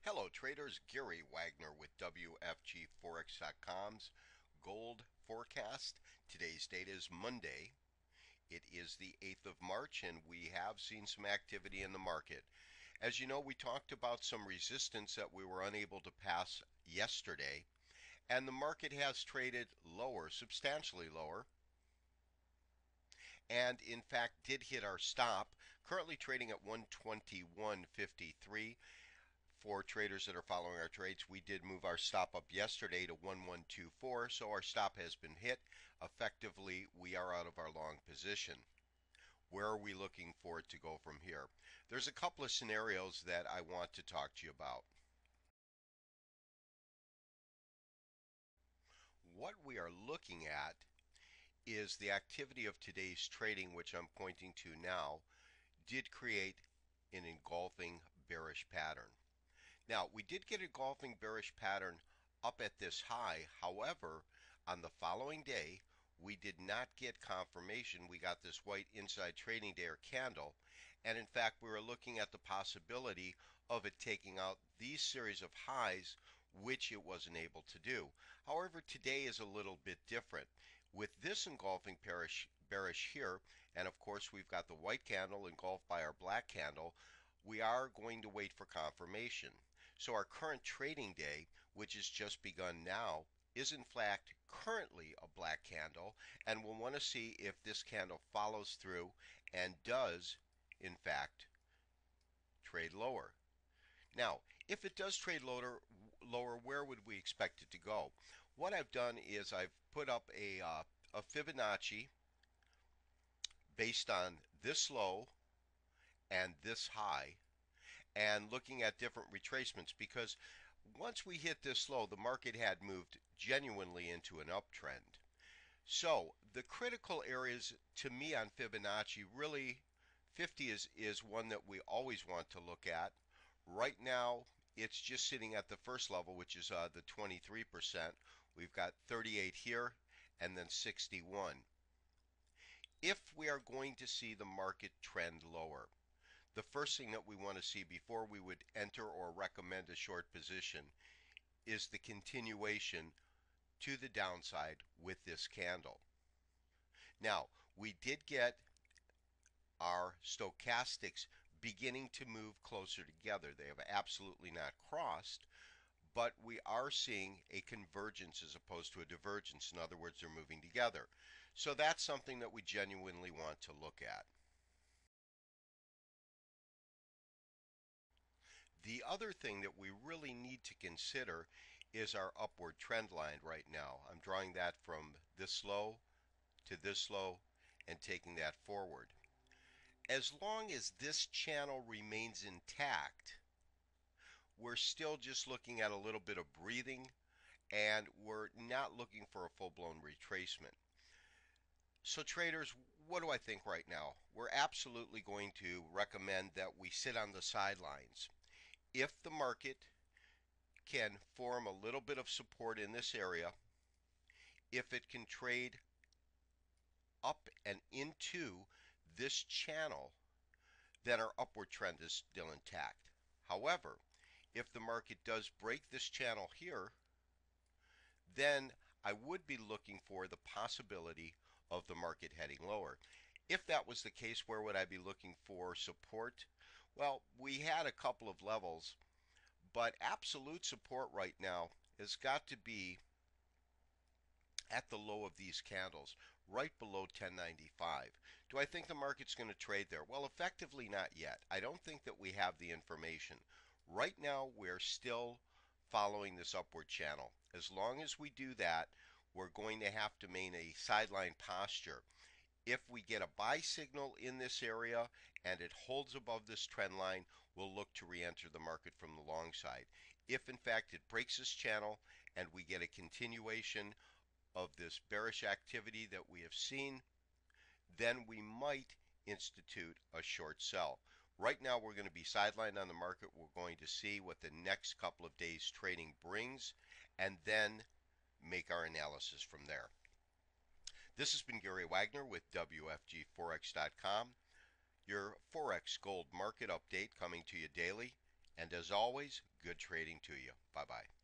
Hello traders, Gary Wagner with WFGForex.com's gold forecast. Today's date is Monday. It is the 8th of March and we have seen some activity in the market. As you know, we talked about some resistance that we were unable to pass yesterday, and the market has traded lower, substantially lower, and in fact did hit our stop, currently trading at 121.53. For traders that are following our trades, we did move our stop up yesterday to 1124, so our stop has been hit. Effectively, we are out of our long position. Where are we looking for it to go from here? There's a couple of scenarios that I want to talk to you about. What we are looking at is the activity of today's trading, which I'm pointing to now, did create an engulfing bearish pattern. Now, we did get a engulfing bearish pattern up at this high. However, on the following day, we did not get confirmation. We got this white inside trading day or candle. And in fact, we were looking at the possibility of it taking out these series of highs, which it wasn't able to do. However, today is a little bit different. With this engulfing bearish here, and of course we've got the white candle engulfed by our black candle, we are going to wait for confirmation. So our current trading day, which has just begun now, is in fact currently a black candle, and we'll want to see if this candle follows through and does in fact trade lower. Now, if it does trade lower, where would we expect it to go? What I've done is I've put up a Fibonacci based on this low and this high, and looking at different retracements, because once we hit this low, the market had moved genuinely into an uptrend. So the critical areas to me on Fibonacci, really 50 is one that we always want to look at. Right now it's just sitting at the first level, which is the 23%. We've got 38 here and then 61. If we are going to see the market trend lower, the first thing that we want to see before we would enter or recommend a short position is the continuation to the downside with this candle. Now, we did get our stochastics beginning to move closer together. They have absolutely not crossed, but we are seeing a convergence as opposed to a divergence. In other words, they're moving together. So that's something that we genuinely want to look at. The other thing that we really need to consider is our upward trend line right now. I'm drawing that from this low to this low and taking that forward. As long as this channel remains intact, we're still just looking at a little bit of breathing, and we're not looking for a full-blown retracement. So traders, what do I think right now? We're absolutely going to recommend that we sit on the sidelines. If the market can form a little bit of support in this area, if it can trade up and into this channel, then our upward trend is still intact. However, if the market does break this channel here, then I would be looking for the possibility of the market heading lower. If that was the case, where would I be looking for support? Well, we had a couple of levels, but absolute support right now has got to be at the low of these candles, right below 1095. Do I think the market's going to trade there? Well, effectively not yet. I don't think that we have the information. Right now, we're still following this upward channel. As long as we do that, we're going to have to maintain a sideline posture. If we get a buy signal in this area and it holds above this trend line, we'll look to re-enter the market from the long side. If in fact it breaks this channel and we get a continuation of this bearish activity that we have seen, then we might institute a short sell. Right now we're going to be sidelined on the market. We're going to see what the next couple of days trading brings and then make our analysis from there. This has been Gary Wagner with WFGForex.com, your Forex gold market update coming to you daily And as always, good trading to you. Bye bye.